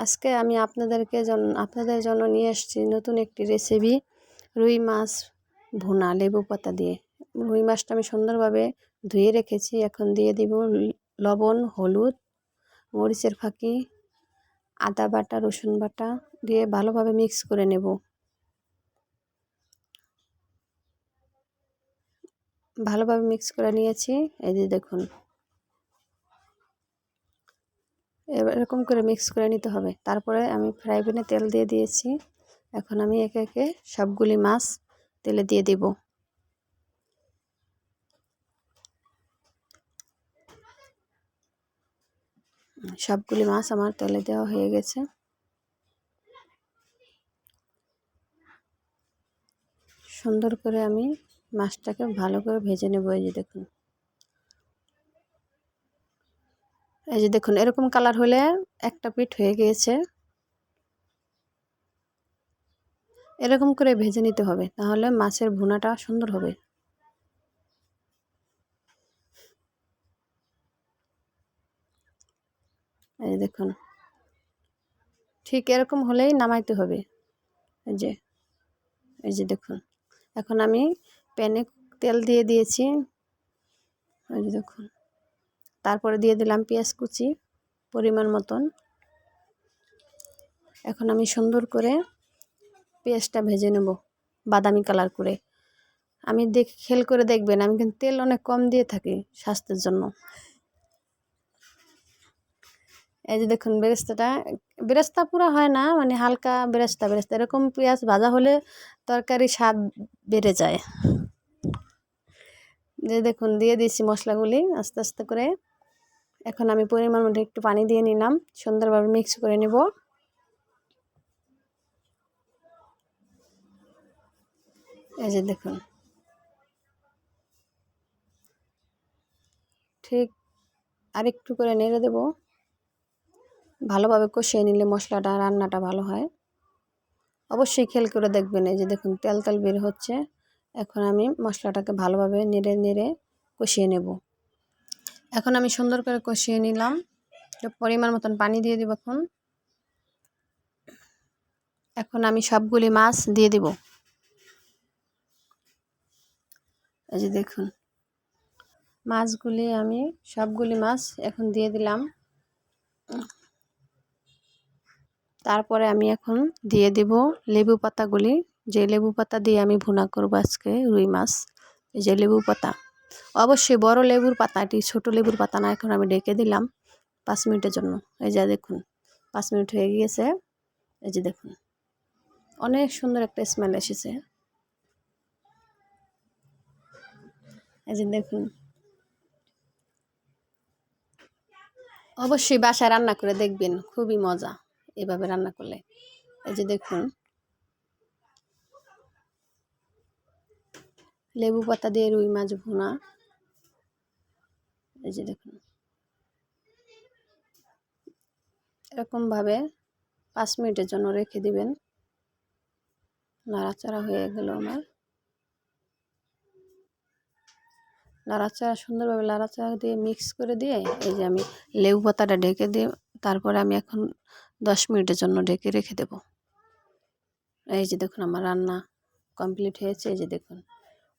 আজকে আমি আপনাদের জন্য নিয়ে এসেছি নতুন একটি রেসিপি, রুই মাছ ভুনা লেবু পাতা দিয়ে। রুই মাছটা আমি সুন্দরভাবে ধুয়ে রেখেছি। এখন দিয়ে দিব লবণ, হলুদ, মরিচের ফাঁকি, আদা বাটা, রসুন বাটা দিয়ে ভালোভাবে মিক্স করে নেব। ভালোভাবে মিক্স করে নিয়েছি। এই যে দেখুন, এরকম করে মিক্স করে নিতে হবে। তারপরে আমি ফ্রাই প্যানে তেল দিয়ে দিয়েছি। এখন আমি একে একে সবগুলি মাছ তেলে দিয়ে দেব। সবগুলি মাছ আমার তেলে দেওয়া হয়ে গেছে। সুন্দর করে আমি মাছটাকে ভালো করে ভেজে নেব। এই যে দেখুন এরকম কালার হলে একটা পিঠ হয়ে গিয়েছে। এরকম করে ভেজে নিতে হবে, তাহলে মাছের ভুনাটা সুন্দর হবে। এই দেখুন, ঠিক এরকম হলেই নামাইতে হবে। এই যে দেখুন, এখন আমি প্যানে তেল দিয়ে দিয়েছি। এই যে দেখুন, তারপরে দিয়ে দিলাম পেঁয়াজ কুচি পরিমাণ মতন। এখন আমি সুন্দর করে পেঁয়াজটা ভেজে নেব বাদামি কালার করে। আমি খেয়াল করে দেখবেন, আমি কিন্তু তেল অনেক কম দিয়ে থাকি স্বাস্থ্যের জন্য। এই যে দেখুন, বেরেস্তা পুরো হয় না, মানে হালকা বেরেস্তা এরকম পেঁয়াজ ভাজা হলে তরকারি স্বাদ বেড়ে যায়। যে দেখুন, দিয়ে দিয়েছি মশলাগুলি আস্তে আস্তে করে। এখন আমি পরিমাণ মতো একটু পানি দিয়ে নিলাম, সুন্দরভাবে মিক্স করে নেব। এই যে দেখুন, ঠিক আরেকটু করে নেড়ে দেব। ভালোভাবে কষিয়ে নিলে মশলাটা রান্নাটা ভালো হয়। অবশ্যই খেয়াল করে দেখবেন। এই যে দেখুন, তেল বের হচ্ছে। এখন আমি মশলাটাকে ভালোভাবে নেড়ে কষিয়ে নেব। এখন আমি সুন্দর করে কষিয়ে নিলাম। পরিমাণ মতন পানি দিয়ে দেব। এখন আমি সবগুলি মাছ দিয়ে দেব। এই যে দেখুন, আমি সবগুলি মাছ এখন দিয়ে দিলাম। তারপরে আমি এখন দিয়ে দেব লেবু পাতাগুলি, যে লেবু পাতা দিয়ে আমি ভুনা করব আজকে রুই মাছ। এই যে লেবু পাতা, অবশ্যই বড় লেবুর পাতা, এটি ছোট লেবুর পাতা না। এখন আমি ঢেকে দিলাম 5 মিনিটের জন্য। এই যে দেখুন, 5 মিনিট হয়ে গিয়েছে। এই যে দেখুন, অনেক সুন্দর একটা স্মেল এসেছে। এই যে দেখুন, অবশ্যই বাসায় রান্না করে দেখবেন, খুবই মজা এভাবে রান্না করলে। এই যে দেখুন, লেবু পাতা দিয়ে রুই মাছ ভুনা। এই যে দেখুন, এরকমভাবে 5 মিনিটের জন্য রেখে দিবেন। নাড়াচাড়া হয়ে গেল আমার। সুন্দরভাবে নাড়াচাড়া দিয়ে মিক্স করে দিয়ে, এই যে আমি লেবু পাতাটা ঢেকে দিয়ে, তারপরে আমি এখন 10 মিনিটের জন্য ঢেকে রেখে দেব। এই যে দেখুন, আমার রান্না কমপ্লিট হয়েছে। এই যে দেখুন,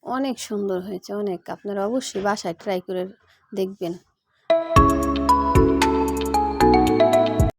অনেক সুন্দর হয়েছে, অনেক। আপনারা অবশ্যই বাসায় ট্রাই করে দেখবেন।